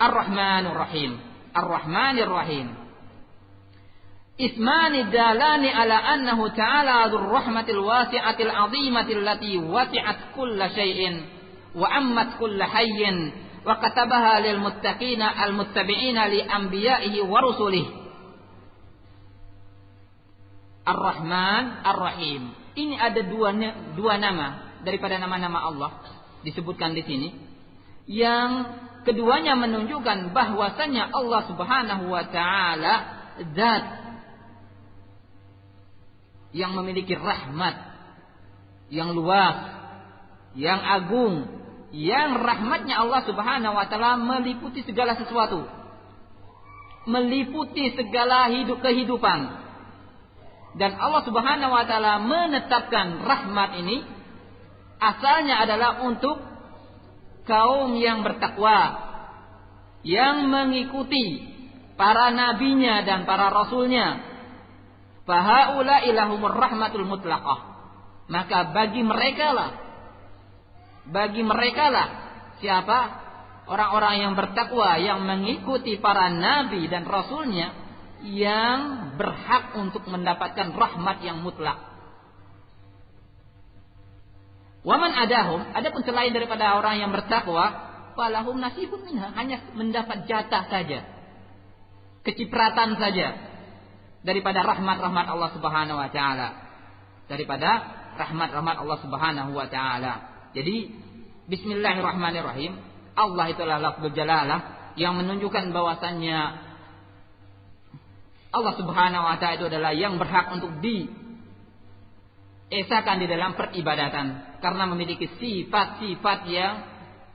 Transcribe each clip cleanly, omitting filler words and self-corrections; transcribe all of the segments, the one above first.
Ar-Rahmanur Rahim. Ar-Rahmanir Rahim. Ismani dalani ala annahu ta'ala dzur rahmatil wasi'atil 'azimatil lati wasi'at kulla syai'in wa ammat kulla hayyin wa katabaha lil muttaqina al muttabi'ina li anbiya'ihi wa rusulihi. Ar-Rahman Ar-Rahim. Ini ada dua nama daripada nama-nama Allah disebutkan di sini, yang keduanya menunjukkan bahwasanya Allah Subhanahu wa taala zat yang memiliki rahmat yang luas, yang agung, yang rahmatnya Allah Subhanahu wa taala meliputi segala sesuatu, meliputi segala kehidupan. Dan Allah Subhanahu wa taala menetapkan rahmat ini asalnya adalah untuk kaum yang bertakwa, yang mengikuti para nabinya dan para rasulnya. Fahaula ilahumur rahmatul mutlaqah. Maka bagi mereka lah siapa? Orang-orang yang bertakwa, yang mengikuti para nabi dan rasulnya, yang berhak untuk mendapatkan rahmat yang mutlak. Waman adahum, adapun selain daripada orang yang bertakwa, falahum nasibun minha, hanya mendapat jatah saja, kecipratan saja daripada rahmat-rahmat Allah Subhanahu wa taala. Daripada rahmat-rahmat Allah Subhanahu wa taala. Jadi bismillahirrahmanirrahim, Allah itulah lafzul jalalah yang menunjukkan bahwasannya Allah Subhanahu wa taala itu adalah yang berhak untuk diesakan di dalam peribadatan, karena memiliki sifat-sifat yang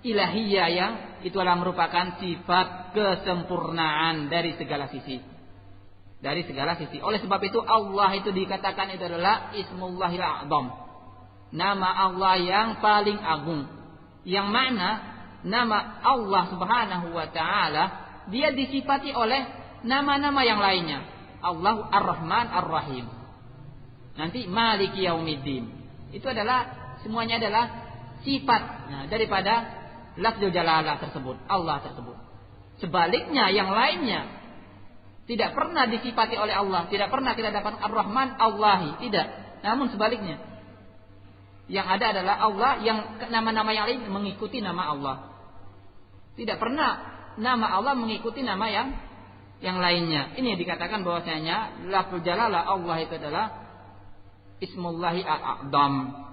ilahiyah, yang itu adalah merupakan sifat kesempurnaan dari segala sisi. Dari segala sisi. Oleh sebab itu Allah itu dikatakan itu adalah Ismullahil A'zam, nama Allah yang paling agung, yang mana nama Allah Subhanahu wa taala dia disifati oleh nama-nama yang lainnya. Allah Ar-Rahman Ar-Rahim. Nanti Maliki Yaumiddin. Itu adalah semuanya adalah sifat daripada lafzul jalalah tersebut, Allah tersebut. Sebaliknya yang lainnya tidak pernah disifati oleh Allah, tidak pernah kita dapat Ar-Rahman Allahi, tidak. Namun sebaliknya, yang ada adalah Allah, yang nama-nama yang lain mengikuti nama Allah. Tidak pernah nama Allah mengikuti nama yang lainnya. Ini dikatakan bahwasanya lafzul jalalah Allah itu adalah Ismullahi al-A'zam.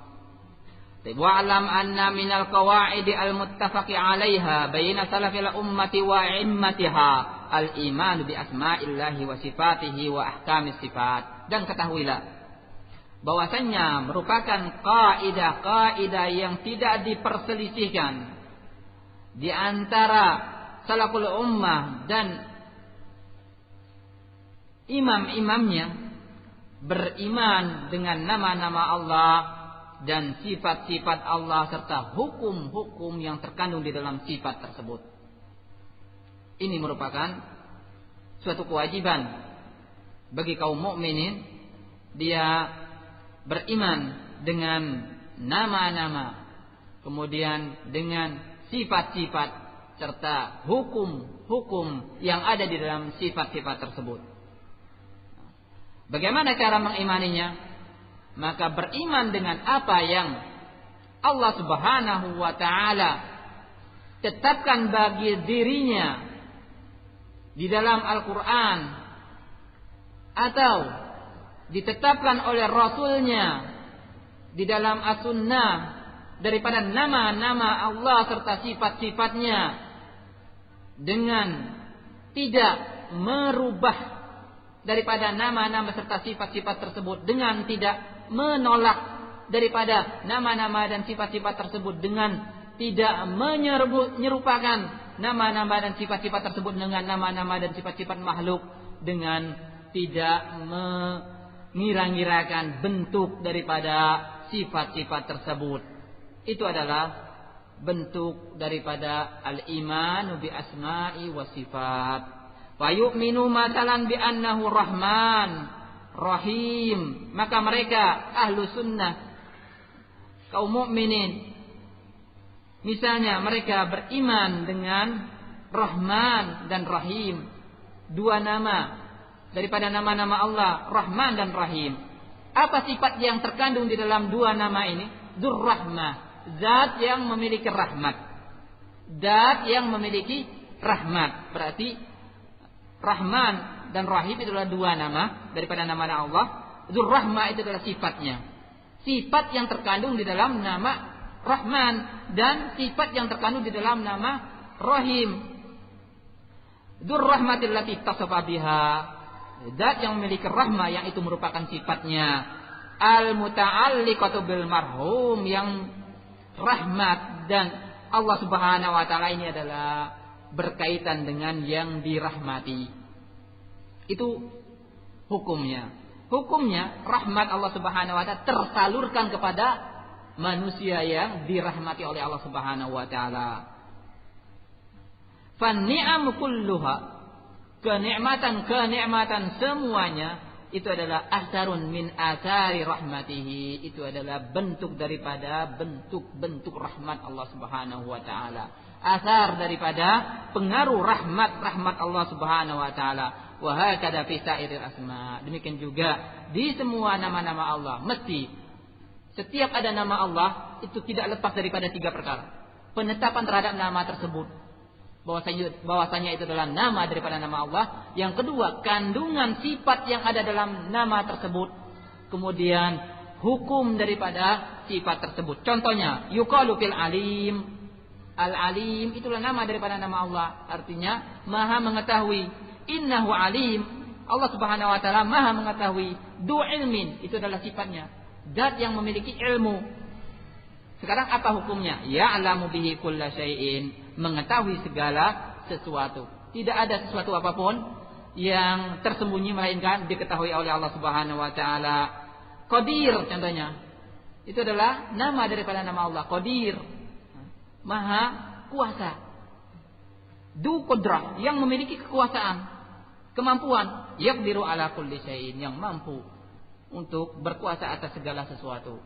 Wa alam anna minal qawaidi al-muttafaqi 'alaiha baina salafil ummati wa immatiha al-iman bi asma'illahi wa sifatihi wa ahkamis sifat. Dan ketahuilah bahwasanya merupakan kaidah-kaidah yang tidak diperselisihkan di antara salaful ummah dan imam-imamnya, beriman dengan nama-nama Allah dan sifat-sifat Allah serta hukum-hukum yang terkandung di dalam sifat tersebut. Ini merupakan suatu kewajiban bagi kaum mukminin, dia beriman dengan nama-nama, kemudian dengan sifat-sifat serta hukum-hukum yang ada di dalam sifat-sifat tersebut. Bagaimana cara mengimaninya? Maka beriman dengan apa yang Allah Subhanahu wa taala tetapkan bagi dirinya di dalam Al-Quran, atau ditetapkan oleh Rasulnya di dalam As-Sunnah daripada nama-nama Allah serta sifat-sifatnya, dengan tidak merubah daripada nama-nama serta sifat-sifat tersebut, dengan tidak menolak daripada nama-nama dan sifat-sifat tersebut, dengan tidak menyerupakan nama-nama dan sifat-sifat tersebut dengan nama-nama dan sifat-sifat makhluk, dengan tidak mengira-ngirakan bentuk daripada sifat-sifat tersebut. Itu adalah bentuk daripada al-iman bi asma'i wa sifat. Fa yu'minu matalan bi annahu rahman rahim. Maka mereka ahlu sunnah, kaum mukminin, misalnya mereka beriman dengan Rahman dan Rahim. Dua nama daripada nama-nama Allah, Rahman dan Rahim. Apa sifat yang terkandung di dalam dua nama ini? Dzur-Rahmah, zat yang memiliki rahmat. Zat yang memiliki rahmat. Berarti Rahman dan Rahim itu adalah dua nama daripada nama Allah. Dzur-Rahmah itu adalah sifatnya. Sifat yang terkandung di dalam nama Rahman dan sifat yang terkandung di dalam nama Rahim. Dzur-Rahmatil lati tasafa biha, zat yang memiliki rahmah yang itu merupakan sifatnya. Al-muta'alliqatu bil marhum, yang rahmat dan Allah Subhanahu wa taala ini adalah berkaitan dengan yang dirahmati. Itu hukumnya. Hukumnya rahmat Allah Subhanahu wa taala tersalurkan kepada manusia yang dirahmati oleh Allah Subhanahu wa taala. Fan ni'am kulluha, kenikmatan semuanya itu adalah asarun min asari rahmatihi, itu adalah bentuk daripada bentuk-bentuk rahmat Allah Subhanahu wa taala. Asar daripada pengaruh rahmat Allah Subhanahu wa taala. Wa hakada fi sa'iril asma. Demikian juga di semua nama-nama Allah, mesti setiap ada nama Allah itu tidak lepas daripada tiga perkara. Penetapan terhadap nama tersebut, bahwasanya itu adalah nama daripada nama Allah. Yang kedua, kandungan sifat yang ada dalam nama tersebut. Kemudian hukum daripada sifat tersebut. Contohnya, yuqalu fil alim. Al-alim itulah nama daripada nama Allah, artinya Maha mengetahui. Innahu alim, Allah Subhanahu wa taala Maha mengetahui. Du ilmin, itu adalah sifatnya, zat yang memiliki ilmu. Sekarang apa hukumnya? Ya'lamu bihi kulla syai'in, mengetahui segala sesuatu. Tidak ada sesuatu apapun yang tersembunyi melainkan diketahui oleh Allah Subhanahu wa taala. Qadir contohnya. Itu adalah nama daripada nama Allah, Qadir. Maha kuasa. Du qudrah, yang memiliki kekuasaan, kemampuan. Yaqdiru ala kulli syai'in, yang mampu untuk berkuasa atas segala sesuatu.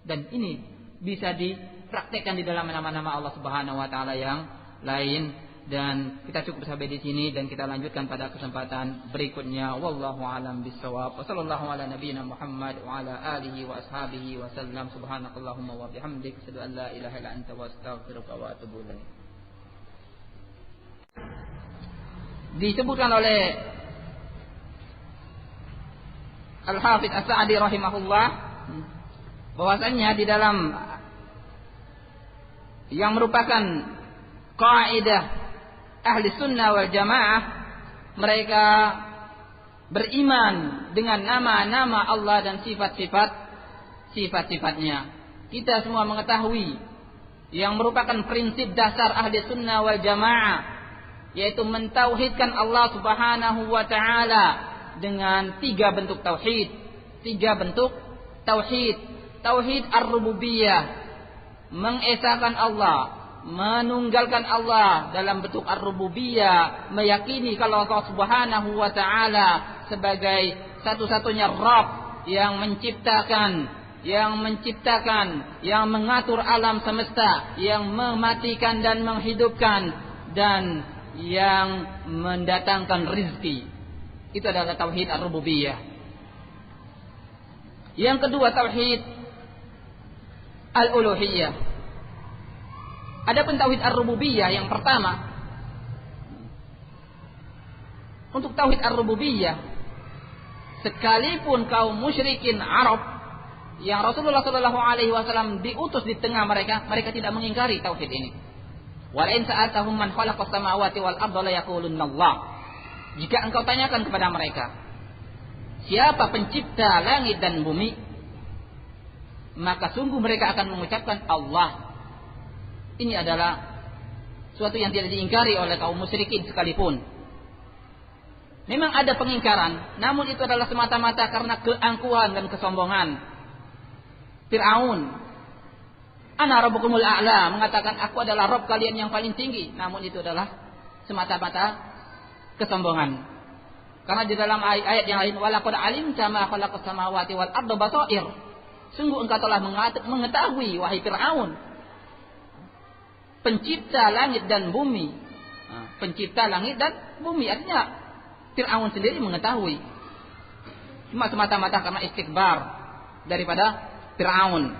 Dan ini bisa dipraktekkan di dalam nama-nama Allah Subhanahu wa taala yang lain. Dan kita cukup sampai di sini dan kita lanjutkan pada kesempatan berikutnya. Wallahu a'lam bissawab. Wassallallahu ala nabiyyina Muhammad wa ala alihi wa ashabihi wa sallam. Subhanakallahumma wa bihamdika asyhadu an la ilaha illa anta wa astaghfiruka wa atubu ilaik. Disebutkan oleh Al-Hafidz As-Sa'di rahimahullah bahwasanya di dalam yang merupakan kaidah ahli sunnah wal jamaah, mereka beriman dengan nama-nama Allah dan sifat-sifatnya. Kita semua mengetahui yang merupakan prinsip dasar ahli sunnah wal jamaah, yaitu mentauhidkan Allah Subhanahu wa taala dengan tiga bentuk tauhid. Tauhid ar-rububiyah, mengesahkan Allah, menunggalkan Allah dalam bentuk ar-rububiyah, meyakini kalau Allah Subhanahu wa taala sebagai satu-satunya Rabb yang menciptakan, yang mengatur alam semesta, yang mematikan dan menghidupkan, dan yang mendatangkan rizki. Itu adalah tauhid ar-rububiyah. Yang kedua, tauhid al-uluhiyah. Adapun tauhid ar-rububiyah yang pertama, untuk tauhid ar-rububiyah, sekalipun kaum musyrikin Arab yang Rasulullah sallallahu alaihi wasallam diutus di tengah mereka, mereka tidak mengingkari tauhid ini. Wa in sa'atahum man khalaqas samawati wal arda la yaqulunna Allah. Jika engkau tanyakan kepada mereka, siapa pencipta langit dan bumi, maka sungguh mereka akan mengucapkan Allah. Ini adalah suatu yang tidak diingkari oleh kaum musyrikin sekalipun. Memang ada pengingkaran, namun itu adalah semata-mata karena keangkuhan dan kesombongan. Fir'aun, ana rabbukumul a'la, mengatakan aku adalah Rabb kalian yang paling tinggi, namun itu adalah semata-mata kesombongan. Karena di dalam ayat yang lain, walaqad alimta ma khalaqas samawati wal arda basair, sungguh engkau telah mengetahui wahai Fir'aun, pencipta langit dan bumi, pencipta langit dan bumi. Artinya Fir'aun sendiri mengetahui. Cuma semata-mata karena istikbar daripada Fir'aun.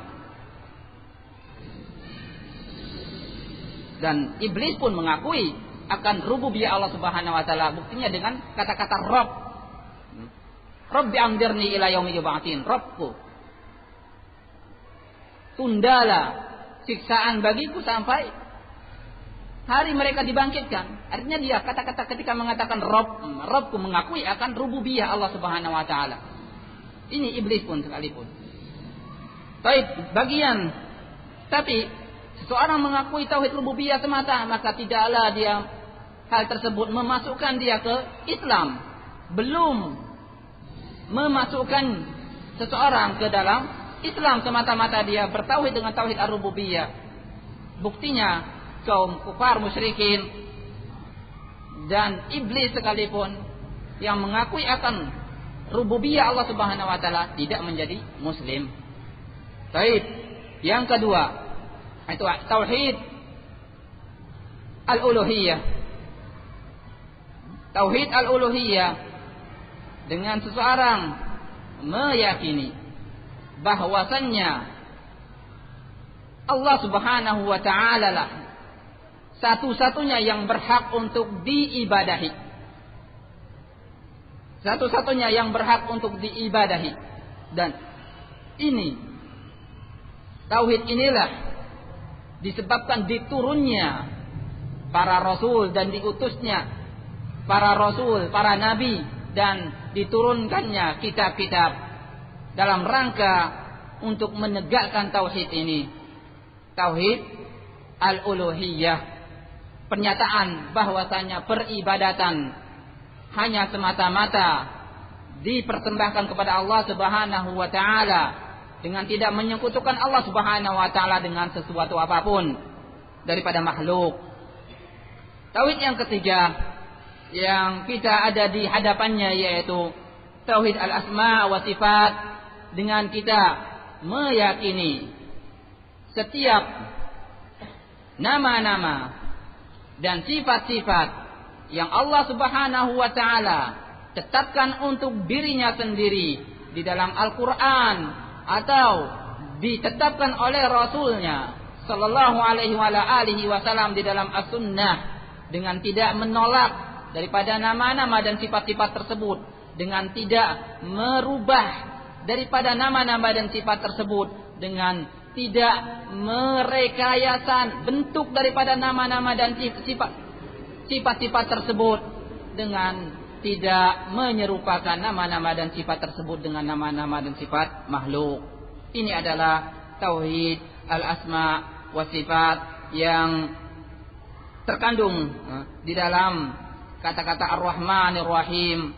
Dan iblis pun mengakui akan rububiyah Allah Subhanahu wa taala. Buktinya dengan kata-kata Rabb. Rabbi amdirni ila yaumi yub'atsin. Rabbku, tundalah siksaan bagiku sampai hari mereka dibangkitkan. Artinya dia kata-kata ketika mengatakan Rabbku mengakui akan rububiyah Allah Subhanahu wa taala. Ini iblis pun sekalipun. Tapi seseorang mengakui tauhid rububiyah semata, maka tidaklah hal tersebut memasukkan dia ke Islam. Belum memasukkan seseorang ke dalam Islam semata-mata dia bertauhid dengan tauhid ar-rububiyah. Buktinya kaum kufar musyrikin dan iblis sekalipun yang mengakui akan rububiyah Allah Subhanahu wa taala tidak menjadi muslim. Baik, yang kedua itu tauhid al-uluhiyah. Tauhid al-uluhiyah dengan seseorang meyakini bahwasannya Allah Subhanahu wa taala lah satu-satunya yang berhak untuk diibadahi. Satu-satunya yang berhak untuk diibadahi. Dan ini tauhid inilah disebabkan diturunnya para rasul dan diutusnya para rasul, para nabi, dan diturunkannya kitab-kitab dalam rangka untuk menegakkan tauhid ini. Tauhid al-uluhiyah, pernyataan bahwasanya peribadatan hanya semata-mata dipersembahkan kepada Allah Subhanahu wa taala dengan tidak menyekutukan Allah Subhanahu wa taala dengan sesuatu apapun daripada makhluk. Tauhid yang ketiga yang kita ada di hadapannya yaitu tauhid al-asma wa sifat, dengan kita meyakini setiap nama-nama dan sifat-sifat yang Allah Subhanahu wa taala tetapkan untuk dirinya sendiri di dalam Al-Qur'an atau ditetapkan oleh Rasulnya sallallahu alaihi wasallam di dalam As-Sunnah, dengan tidak menolak daripada nama-nama dan sifat-sifat tersebut, dengan tidak merubah daripada nama-nama dan sifat tersebut, dengan tidak merekayasa bentuk daripada nama-nama dan sifat-sifat tersebut, dengan tidak menyerupakan nama-nama dan sifat tersebut dengan nama-nama dan sifat makhluk. Ini adalah tauhid al-asma wa sifat yang terkandung di dalam kata-kata Ar-Rahmanir Rahim